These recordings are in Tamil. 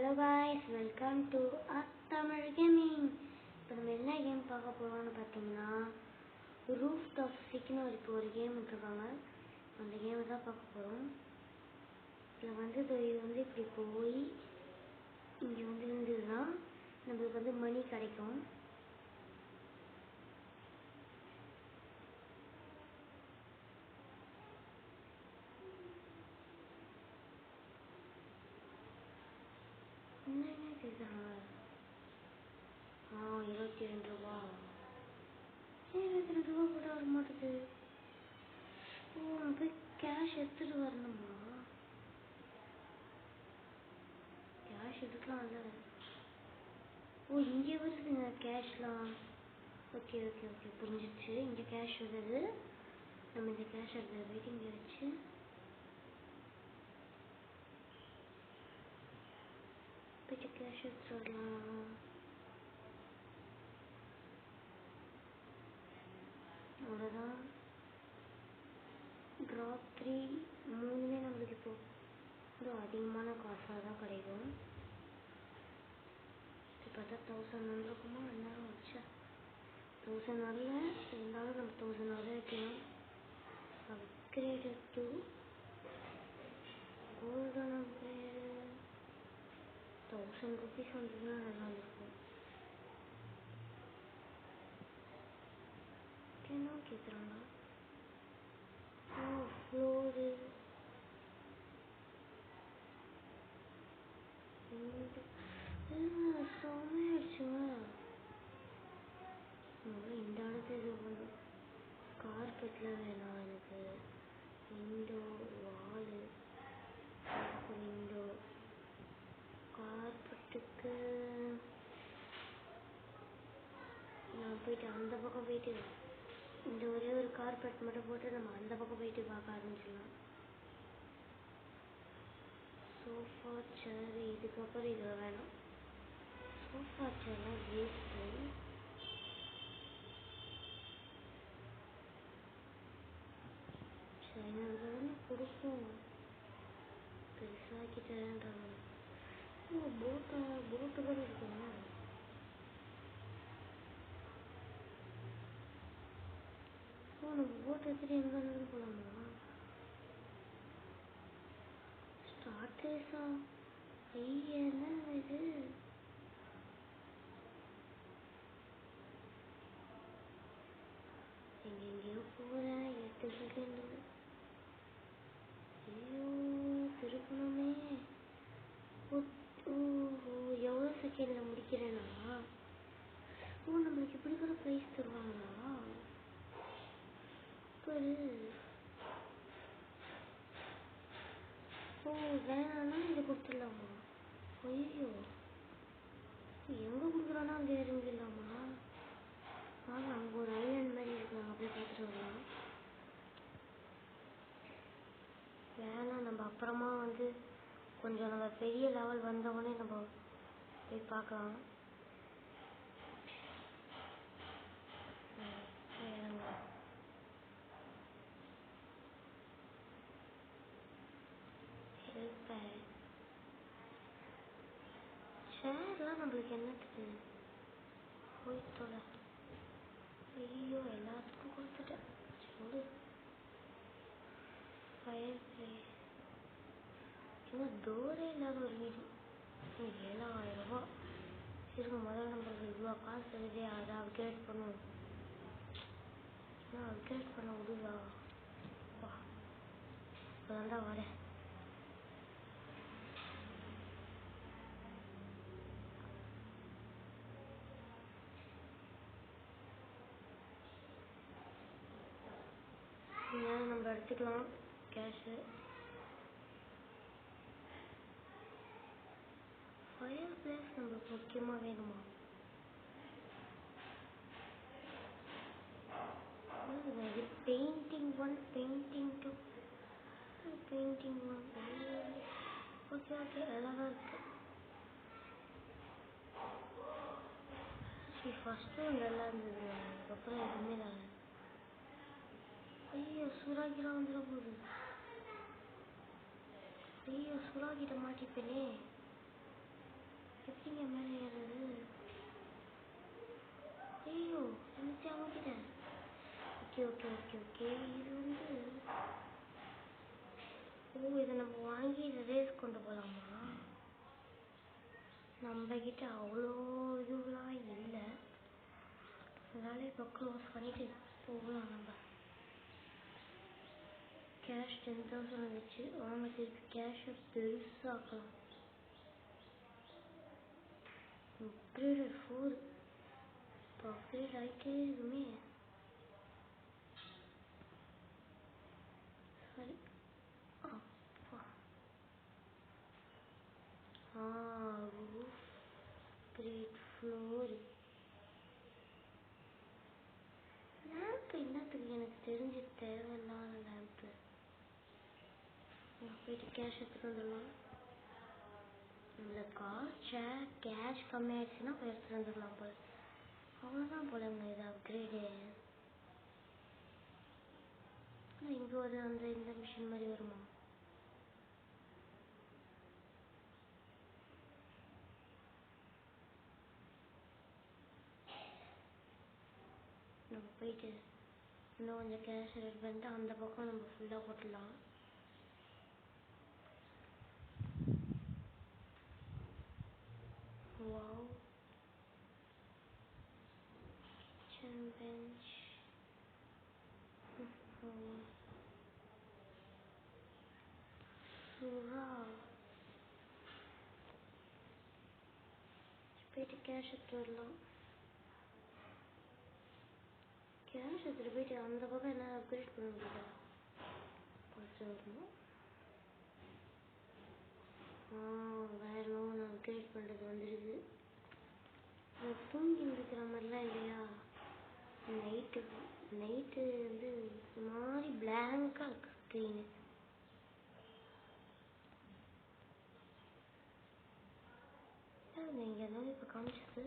Hello guys, welcome to Tamil Gaming. இப்போ நம்ம என்ன கேம் பார்க்க போறோம்னு பார்த்தீங்கன்னா ரூஃப்டாப் சிக்னோ ஒரு கேம் விட்டுருக்காங்க. அந்த கேமை தான் பார்க்க போகிறோம். இதில் இது இப்படி போய் இங்கே இருந்ததுன்னா நம்மளுக்கு மணி கிடைக்கும். என்னங்க கேட்குறாங்க? 22 ரூபா. 22 ரூபா கூட வர மாட்டேது. போய் கேஷ் எடுத்துட்டு வரணுமா? கேஷ் எடுக்கலாம்ல. இங்கே வருதுங்க கேஷ்லாம். ஓகே புரிஞ்சிச்சு. இங்கே கேஷ் வருது. நம்ம இந்த கேஷ் எடுத்து வெயிட்டிங்கில் வச்சு போய்ட்டு கேஷ் எடுத்து வரலாம். அவ்வளோதான். ட்ராப் 3 மூணுமே நம்மளுக்கு இப்போ அதிகமான காசாக தான் கிடைக்கும். இப்போ தான் 1000 வந்துருக்குமா? எல்லாரும் வச்சா 1000 வரல. இருந்தாலும் நம்ம 1000 வர வைக்கணும். Upgraded to golden upgrade 1000 rupees வந்ததுன்னா நல்லா இருக்கும். என்ன கேட்குறாங்க? ஃப்ளோரு செம்மையாயிடுச்சுங்க. இந்த இடத்துல இது பண்ணும். கார்பெட்டில் வேணாம் எனக்கு. விண்டோ வாலு விண்டோ கார்பெட்டுக்கு நான் போயிட்டு அந்த பக்கம் போயிட்டு இந்த ஒரே ஒரு கார்பெட் மட்டும் போட்டு நம்ம அந்த பக்கம் போயிட்டு பார்க்க ஆரம்பிச்சிடலாம். சோஃபா சேர் இதுக்கப்புறம் இது வேணாம். சோஃபா சேர்லாம் வேஸ்ட்டு. சரி தானே கொடுக்கும். பெருசாக்கி தரேன்றாங்க. போட்டு கூட இருக்குங்க. நம்ம போட் எடுத்துட்டு எங்கே இருந்தாலும் போகலாமா? ஸ்டார்ட் ரேஸா? என்ன இது? எங்கெங்கேயோ போகிறேன். 8 செகண்டு. ஐயோ திருப்பணுமே. எவ்வளோ செகண்டில் முடிக்கிறேன்னா? நம்மளுக்கு இப்படி கூட ப்ரைஸ் தருவாங்களா? வேணான்னா இதை கொடுத்துடலாமா? ஐயோ எங்கே கொடுக்குறானா அங்கே இறங்கிடலாமா? அங்கே ஒரு ஐலாண்ட் மாதிரி இருக்காங்க. அப்படியே பார்த்துட்டு வரலாம். வேணாம், நம்ம அப்புறமா கொஞ்சம் நம்ம பெரிய லெவல் வந்தவொடனே நம்ம போய் பார்க்கலாம். சேர்லாம் நம்மளுக்கு என்னத்துக்கு? போயிட்டோட. ஐயோ எல்லாத்துக்கும் கொடுத்துட்டேன். சொல்லு. ஃபயர் பிளேஸ் டோரே இல்லாத ஒரு வீடு. 7000 ரூபா. இருங்க, முதல்ல நம்மளுக்கு இவ்வளோ காசு வருதே, அதை அப்கிரேட் பண்ணுவோம். அப்கிரேட் பண்ண விடுதா? இப்போதான்டா வரேன். நம்ம எடுத்துக்கலாம் கேஷு. ஃபயர் பிளேஸ் நம்மளுக்கு முக்கியமாக வேணுமா? இது பெயிண்டிங் 1 பெயிண்டிங் 2 பெயிண்டிங் 1. ஓகே நல்லா தான் இருக்கு. ஃபஸ்ட்டு நல்லா இருந்தது. அதுக்கப்புறம் எதுவுமே இல்லை. ஐயோ சுறாக்கிலாம் வந்துட போகுது. ஐயோ சுறாக்கிட்ட மாட்டிப்பேனே. ஓகே ஓகே ஓகே ஓகே இது வந்து இதை நம்ம வாங்கி இதை ரேஸ் கொண்டு போகலாமா? நம்மக்கிட்ட அவ்வளோ இதுவெலாம் இல்லை, அதனால இப்போ க்ளோஸ் பண்ணிட்டு போகலாம். நம்ம கேஷ் 10,000 வந்துச்சு, வாங்க திருப்பி கேஷை பெருசாக்கலாம். அப்கிரேடட் 4 இப்போ அப்கிரேட் ஆகிட்டே இருக்குமே. சரி அப்பா ரூஃப் கிரேட் ஃப்ளோர். லேம்ப் என்னத்துக்கு எனக்கு தெரிஞ்சு தேவையில்லாத லேம்ப்பு. போயிட்டு கேஷ் எடுத்துகிட்டு வந்துடலாம். இந்த கேஷ் கம்மியாயிடுச்சுன்னா போய் எடுத்துகிட்டு வந்துடலாம் போல். அவ்வளோதான் போலங்க இது அப்கிரேடு. இங்கே ஒரு இந்த மிஷின் மாதிரி வருமா? நம்ம போயிட்டு இன்னும் கொஞ்சம் கேஷ் ரெடி பண்ணிட்டு அந்த பக்கம் நம்ம ஃபுல்லாக போட்டுடலாம். Wow, kitchen bench. போயிட்டு கேஷ் எடுத்துட்டு வரலாம். கேஷ் எடுத்துகிட்டு போயிட்டு அந்த பக்கம் என்ன அப்கிரேட் பண்ண முடியல. கொஞ்சம் வரணும். வேற ஒன்று அப்கிரேட் பண்ணுறது வந்துடுது. தூங்கி இருக்கிற மாதிரிலாம் இல்லையா? நைட்டு வந்து ஒரு மாதிரி பிளாங்காக இருக்கு ஸ்க்ரீனு. இங்கே இருந்தாலும் இப்போ காமிச்சது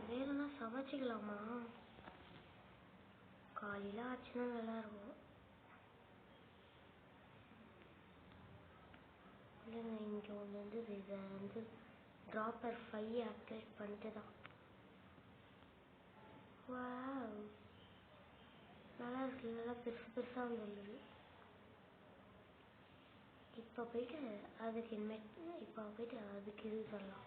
வேணும்னா சமைச்சிக்கலாமா? காலையில் ஆச்சுன்னா நல்லாயிருக்கும். இல்லைங்க, இங்கே ஒன்று வந்து இதை வந்து ட்ராப்பர் 5 அப்டேட் பண்ணிட்டு தான். நல்லா இருக்கு, நல்லா பெருசு பெருசாக வந்துடுது. இப்போ போயிட்டு அதுக்கு இது பண்ணலாம்.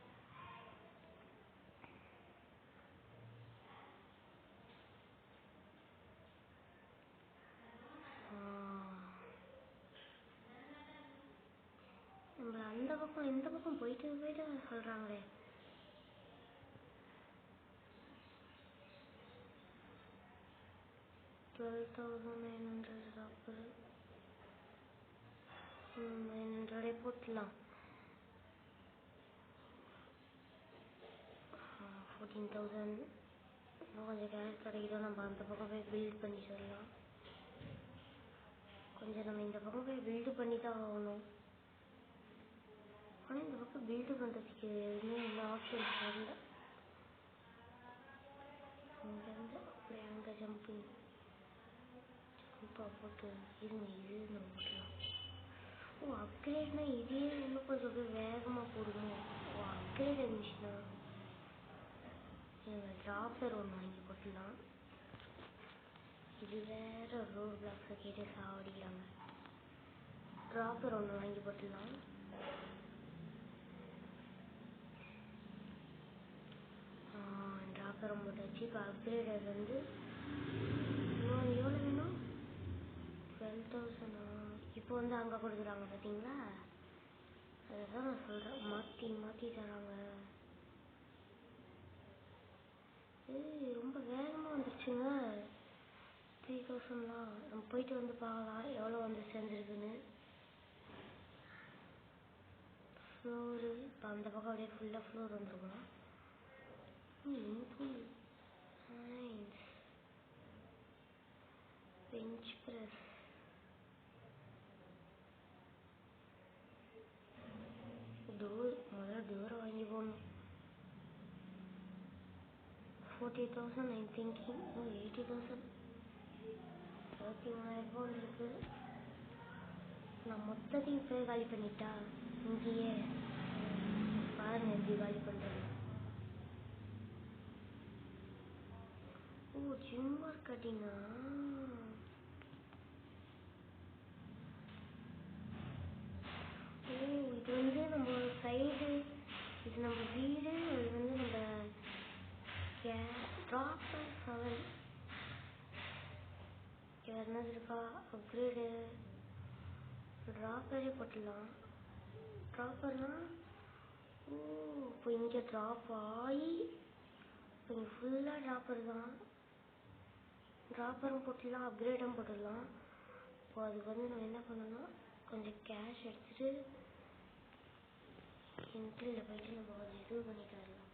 நம்மள அந்த பக்கம் இந்த பக்கம் போயிட்டு சொல்கிறாங்களே. $12,900 900 போட்டுடலாம். 14,000 இன்னும் கொஞ்சம் கேஷ் கிடைக்கிட்டோம். நம்ம அந்த பக்கம் போய் பில்ட் பண்ணி சொல்லலாம். கொஞ்சம் நம்ம இந்த பக்கம் போய் பில்டு பண்ணி தான் ஆகணும். ஆனால் இந்த பக்கம் பில்டு பண்ணுறதுக்கு எதுவுமே எந்த ஆப்ஷன்ஸ் வரல. இங்கேருந்து அப்படியே அங்கே ஜம்பிங் போட்டு இருங்க, இது நம்ம போட்டலாம். அப்கிரேட்னா இதே இன்னும் கொஞ்சம் வேகமாக போடுவோம். அப்கிரேட் மிஷினா? ட்ராப்பர் ஒன்று வாங்கி போட்டுடலாம். இது வேற ரோட் பிளாக்ஸை கேட்டு சாவடிக்கிறாங்க. ட்ராப்பர் ஒன்று வாங்கி போட்டுடலாம். ட்ராப்பர் போட்டாச்சு. இப்போ அப்கிரேடர் வந்து இன்னும் எவ்வளோ வேணும்? 12,000. இப்போ வந்து அங்கே கொடுக்குறாங்க பார்த்தீங்களா? அதுதான் நான் சொல்கிறேன், மாற்றி தராங்க. ரொம்ப வேகமாக வந்துருச்சுங்க. 3,000 நம்ம போயிட்டு வந்து பார்க்கலாம் எவ்வளோ வந்து சேர்ந்துருக்குன்னு. ஃப்ளோரு இப்போ அந்த பக்கம் அப்படியே ஃபுல்லாக ஃப்ளோர் வந்துருக்கணும். பெஞ்ச் ப்ரெஸ் டோரை வாங்கி போடணும். 40,000 I'm thinking. 80,000. 33,000 இருக்கு. நான் மொத்தத்தையும் இப்போயே காலி பண்ணிட்டா இங்கேயே பாருங்க எப்படி காலி பண்ணுறேன். ஜிம்மர் கட்டிங்கா? இது வந்து நம்ம சைடு, இது நம்ம வீடு, இது வந்து நம்ம ட்ராப்பர் 7. வேறு என்னது இருக்கா? அப்கிரேடு ட்ராப்பரே போட்டுடலாம். ட்ராப்பர்னா இப்போ இங்கே ட்ராப் ஆகி இப்போ இங்கே ஃபுல்லாக ட்ராப்பர் தான். ட்ராப்பரும் போட்டுடலாம், அப்கிரேடும் போட்டுடலாம். இப்போ அதுக்கு வந்து நம்ம என்ன பண்ணணும், கொஞ்சம் கேஷ் எடுத்துகிட்டு என்ட்ரியில் போயிட்டு நம்ம கொஞ்சம் இது பண்ணிட்டு வரலாம்.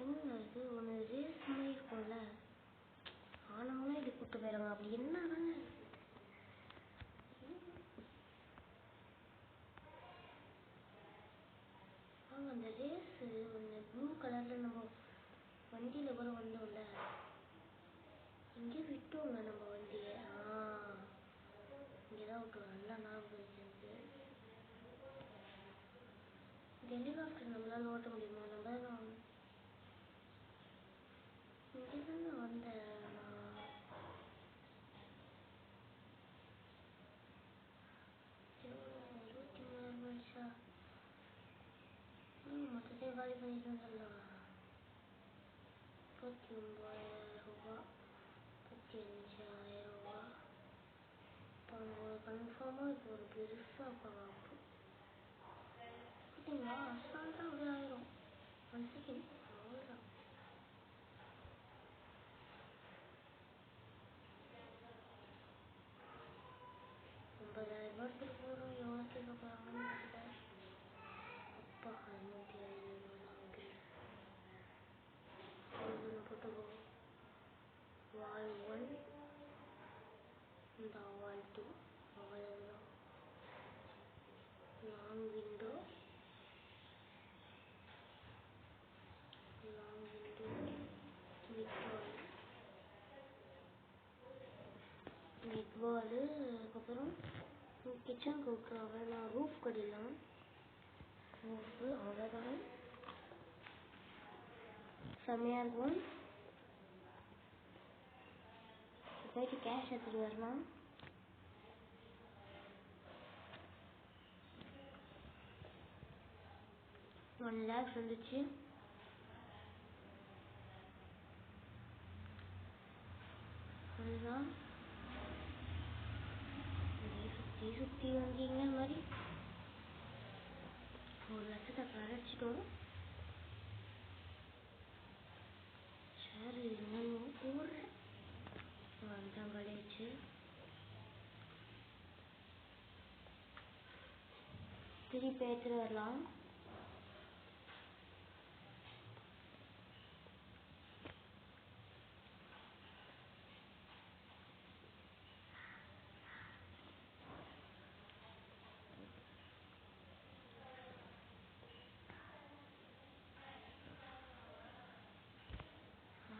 என்ன இது ஒன்று ரேஸ் மாதிரி இருக்கும்ல, ஆனவங்களாம் இது கூப்பிட்டு போயிடுறாங்க. அப்படி என்ன அந்த ரேஸ் ஒன்று ப்ளூ கலரில் நம்ம வண்டியில் கூட வந்தோம்ல, இங்கே விட்டோங்க நம்ம வண்டியை. இங்கே தான் விட்டோம். நல்லா ஞாபகம் வச்சிருந்து. ஹெலிகாப்டர் நம்மளால ஓட்ட முடியுமா? நம்ம தான் இங்கே தானே வந்தேன். மொத்தத்தையும் காலி பண்ணிட்டு வந்துடலாம். 39,000 ரூபா, 35,000 ரூபா. இப்போ கன்ஃபார்மாக இப்போ ஒரு பெருசாக பார்க்கலாம். பார்த்தீங்களா, அசால்ட்டாக அப்படியே ஆயிரும். 1 செகண்ட் அவ்வளோதான். 50,000 ரூபா எடுத்துகிட்டு போகிறோம். எவ்வளோ கேட்க போகிறாங்கன்னு தெரியல. அப்பா 550 போட்டுக்கோ. வால் 1 இந்த வால் 2 அவ்வளவுதான். லாங் விண்டோ மிட் வாலு, அதுக்கப்புறம் கிச்சன் கவுட்ரு. அவ்வளோதான். ரூஃப் கட்டிடலாம். ரூஃபு அவ்வளோதான். செம்மையாக இருக்கும். போயிட்டு கேஷ் எடுத்துகிட்டு வரலாம். $1 lakh வந்துச்சு. அதுதான் சுற்றி சுற்றி வந்தீங்க மாதிரி 1 லட்சத்தை கரைச்சிட்டோம். சரி இருந்தாலும் போடுறேன். அதுதான் கழிச்சு திருப்பி எடுத்துகிட்டு வரலாம்.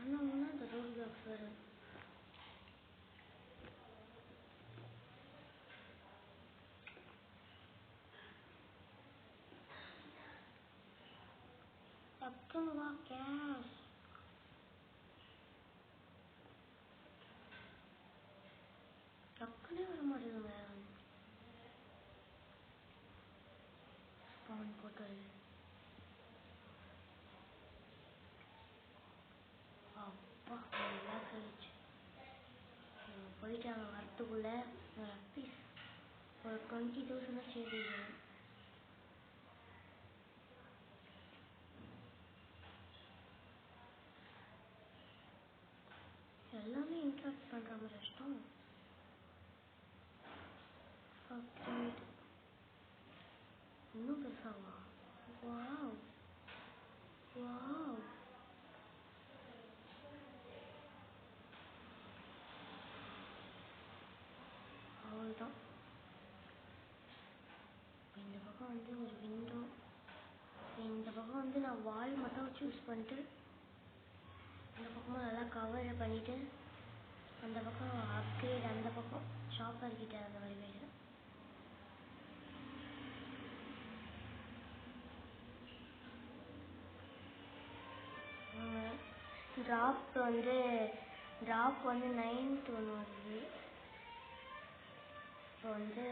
ஆனால் அந்த ரோட் பிளாக்ஸ் வரும். டக்குன்னு வா கேஷ். டக்குனே வர மாட்டேங்குங்க. ஸ்பான் போட்டு அப்பா 1 lakh ஆயிடுச்சு. போயிட்டு அங்கே வரத்துக்குள்ள அட்லீஸ்ட் ஒரு 20,000 சேர்த்துக்கிறேன். எல்லாமே இன்ட்ராக்ட் பண்ணுற மாதிரி கஷ்டம். அப்கிரேட் இன்னும் பெருசாவா? Wow wow. அவ்வளோதான். இந்த பக்கம் வந்து ஒரு விண்டோ, இந்த பக்கம் வந்து நான் வால் மட்டும் சூஸ் பண்ணிட்டு இந்த பக்கமும் நல்லா கவர் பண்ணிவிட்டு அந்த பக்கம் அப்கிரேட், அந்த பக்கம் ஷாப்பர் கிட்ட அந்த மாதிரி போயிடுறேன். ட்ராப் வந்து 9th ஒன்று வருது. இப்போ வந்து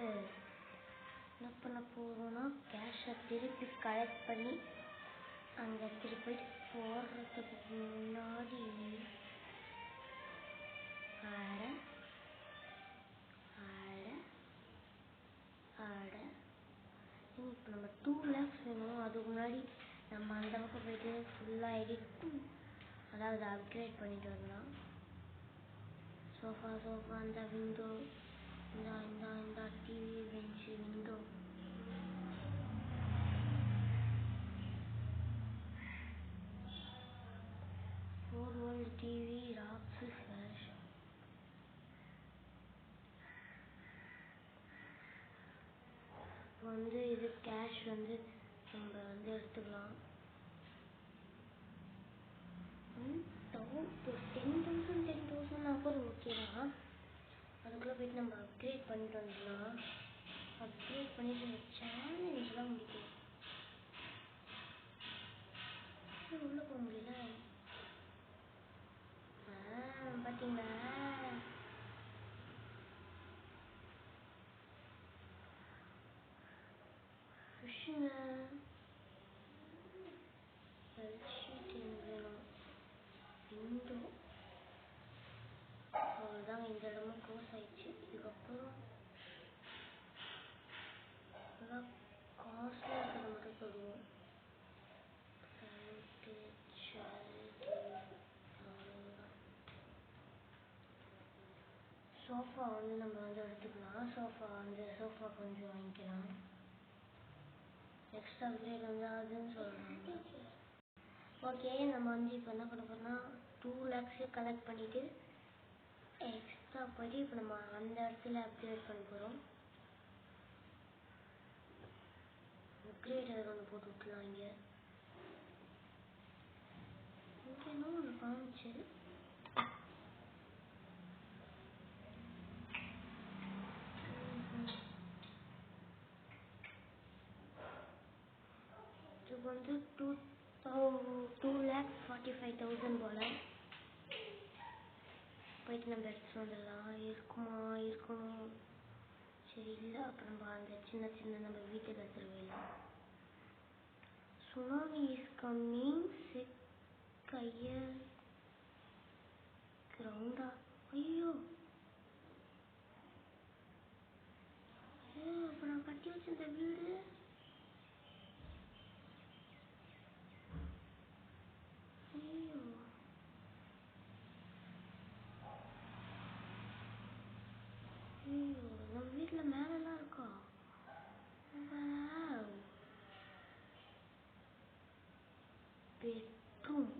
என்ன பண்ண போகிறோன்னா கேஷை திருப்பி கலெக்ட் பண்ணி அங்கே திருப்பி போடுறதுக்கு முன்னாடி இப்போ நம்ம 2 lakhs வேணும். அதுக்கு முன்னாடி நம்ம அந்த பக்கம் போயிட்டு ஃபுல்லாக அதாவது அப்கிரேட் பண்ணிட்டு வரலாம். சோஃபா அந்த விண்டோ இந்த டிவி பெஞ்சு விண்டோ டிவி ராக்ஸு ஃப்ளாஷ் வந்து இது கேஷ் வந்து நம்ம வந்து எடுத்துக்கலாம். 10,000 கூட ஓகே தான். அதுக்குள்ளே போயிட்டு நம்ம அப்கிரேட் பண்ணிட்டு வந்துடலாம். அப்கிரேட் பண்ணிட்டு இந்த சேலஞ்செலாம் முடிக்கும். உள்ளே போக முடியல. பார்த்தீங்களா ஃபிஷ்ஷுங்க விண்டோ அவ்வளோதாங்க. இந்த இடமும் க்ளோஸ் ஆயிடுச்சு. இதுக்கப்புறம் எல்லாம் காஸ்ட்லியாக இருக்கிறத மட்டும் தொடுவோம். சோஃபா வந்து நம்ம வந்து எடுத்துக்கலாம். சோஃபா கொஞ்சம் வாங்கிக்கலாம். எக்ஸ்ட்ரா அப்கிரேட் வந்து ஆகுதுன்னு சொல்கிறாங்க. ஓகே, நம்ம வந்து இப்போ என்ன பண்ண போகிறோம்னா 2 lakhs கலெக்ட் பண்ணிவிட்டு எக்ஸ்ட்ரா போயிட்டு இப்போ நம்ம அந்த இடத்துல அப்கிரேட் பண்ண போகிறோம். அப்கிரேட் ஒன்று போட்டு விட்டுலாம். இங்கே என்ன ஒன்று காமிச்சு இதுக்கு வந்து 2,45,000 போல் போயிட்டு நம்ம எடுத்துட்டு வந்துடலாம். இருக்கணும். சரி இல்லை அப்புறம் நம்ம அந்த சின்ன நம்ம வீட்டுக்கு எடுத்துகிட்டு போயிடலாம். சுனாமி இஸ் கம்மிங் கிரவுண்டா. ஐயோ அப்போ நான் கட்டி வச்சிருந்த வீடு நம்ம வீட்டில் மேலெல்லாம் இருக்கா? பெட்ரூம்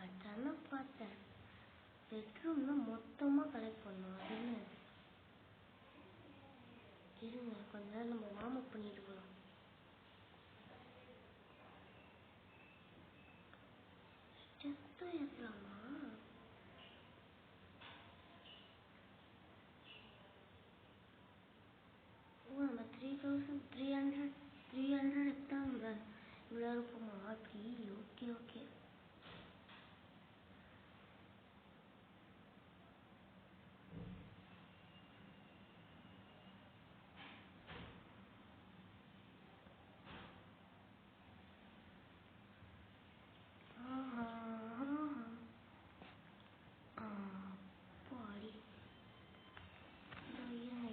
அதான் பார்த்தேன். பெட்ரூம்னா மொத்தமாக கலெக்ட் பண்ணுவோம். அது என்ன இருங்க கொஞ்ச நேரம் நம்ம வார்ம் அப் பண்ணிட்டு போகலாம். ஸ்டெப்ஸ் ஏற்றலாமா? நம்ம 3,300 எடுத்தா நம்ம இவ்வளோ இருக்குமா? அப்படி ஓகே.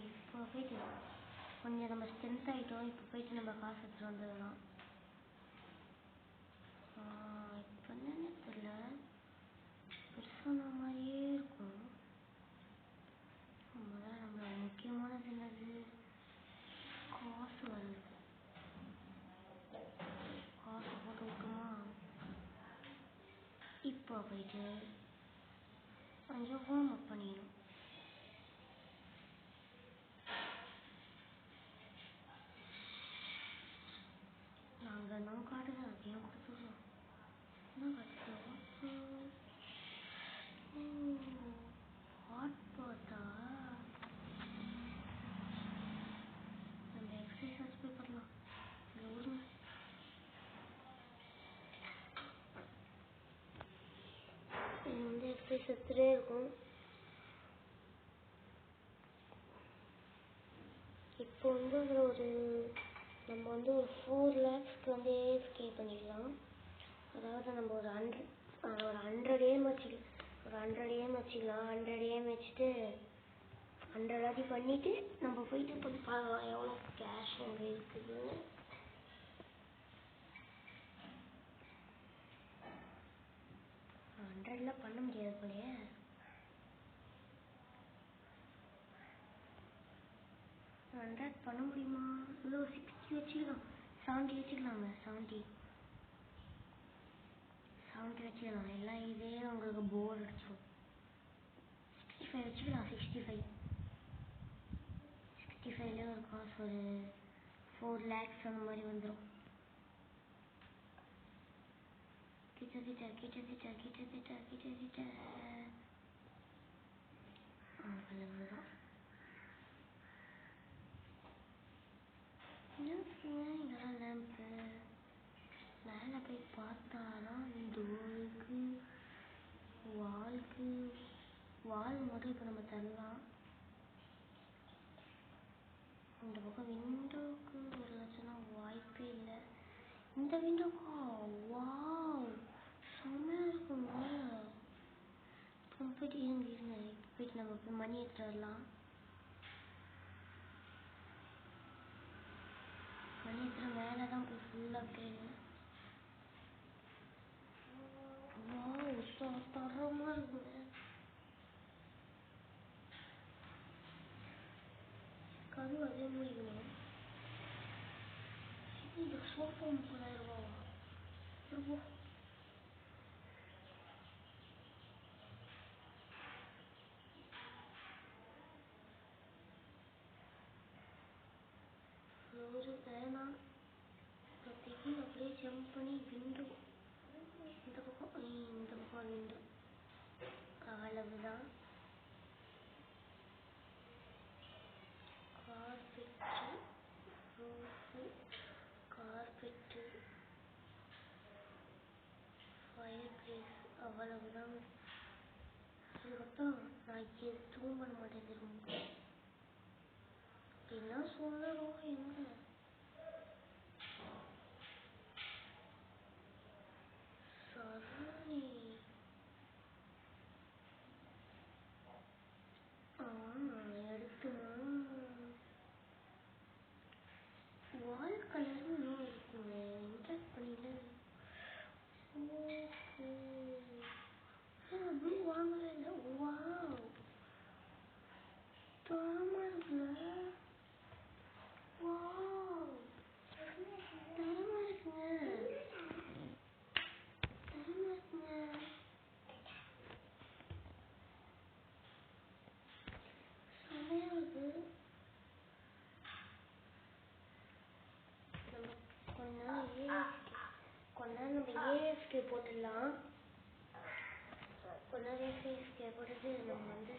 இப்போ போயிட்டு கொஞ்சம் நம்ம ஸ்ட்ரென்த் ஆகிட்டோம். இப்போ போயிட்டு நம்ம காசு எடுத்துகிட்டு வந்துடலாம். இப்போ என்னன்னு தெரியல, பெருசான மாதிரியே இருக்கும். நம்மளோட முக்கியமானது என்னது? காசு வருது. காசு போட்டு விட்டுமா? இப்போ போயிட்டு கொஞ்சம் வார்ம் அப் பண்ணிடும். நாங்கள் நான் காட்டுதான் அப்படியே கொடுத்துருவோம். என்ன கற்றுக்கிறோம்? ஹாட் பாட்டா? நம்ம எக்ஸசைஸ் போய் பண்ணலாம். இல்லை விடுங்க. அப்படியே செத்துட்டே இருக்கும். இப்போ வந்து நம்ம வந்து ஒரு 4 lakhsக்கு வந்து AFK பண்ணிடலாம். அதாவது நம்ம ஒரு 100 aim வச்சுக்கலாம். 100 aim வச்சுட்டு 100 அடி பண்ணிட்டு நம்ம போயிட்டு போய் பார்க்கலாம் எவ்வளோ கேஷ் அங்கே இருக்குது. ஹண்ட்ரட்லாம் பண்ண முடியாது போலயே. 100 பண்ண முடியுமா? இல்லை 60 வச்சுக்கலாம், 70 வச்சுக்கலாங்க. 70 வச்சுக்கலாம். எல்லாம் இதே உங்களுக்கு போர் அடிச்சிடும். 65 வச்சுக்கலாம். 65ல ஒரு காசு ஒரு 4 lakhs அந்த மாதிரி வந்துடும். கிட்ட அவ்வளவுதான். இதெல்லாம் லேம்பு மேலே போய் பார்த்தாதான் டோருக்கு வால் மட்டும் இப்போ நம்ம தரலாம். இந்த பக்கம் விண்டோவுக்கு ஒரு லட்சம் வாய்ப்பே இல்லை. இந்த விண்டோக்கா வாவ் செம்மையாக இருக்குங்க. போயிட்டு இருங்க போயிட்டு நம்ம போய் மணி எடுத்துட்டு வரலாம். மணி எடுத்துட்டு மேலே தான் போய் ஃபுல்லாக போயிடுங்க. வாவ் தரமாக இருக்குங்க. கதவு அதே மூடிக்கணும். இந்த சோஃபா 30,000 ரூபாவா? ஒரு வேணாம். இப்போதைக்கு அப்படியே ஜம்ப் பண்ணி விண்டோ இந்த பக்கம் விண்டோ அவ்வளவுதான். கார்பெட்டு ஃபயர் பிளேஸ் அவ்வளவுதான். அதுக்கப்புறம் நான் எதுவும் பண்ண மாட்டேன். திரும்ப என்ன சொல்லணும் எங்க சரணி எடுத்துமா வால் கலரும் இன்னும் இருக்குங்க. இன்ட்ராக்ட் பண்ணில ப்ளூ வாங்கவே இல்லை. வாவ் தரமா இருக்குல்ல. வாவ் தரமா இருக்குங்க. செம்மையா இருக்கு. கொஞ்ச நேரம் நம்ம AFK போட்டுடலாம். கொஞ்ச நேரம் AFK போட்டுட்டு நம்ம வந்து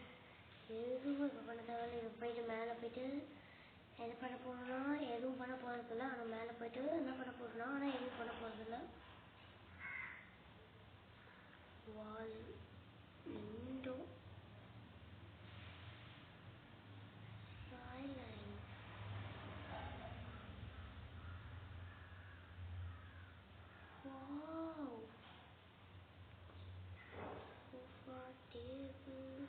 எதுவும் இப்போ பண்ண தேவையில்ல. இது போயிட்டு மேலே போயிட்டு எது பண்ண போகிறோம்னா எதுவும் பண்ண போகிறதில்ல. ஆனால் மேலே போயிட்டு என்ன பண்ண போகிறோம்னா ஆனால் எதுவும் பண்ண போகிறதில்ல. Wall window ceiling wow sofa table.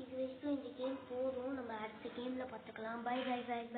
இது வரைக்கும் இந்த கேம் போதும். நம்ம அடுத்த கேமில் பார்த்துக்கலாம். Bye bye bye by.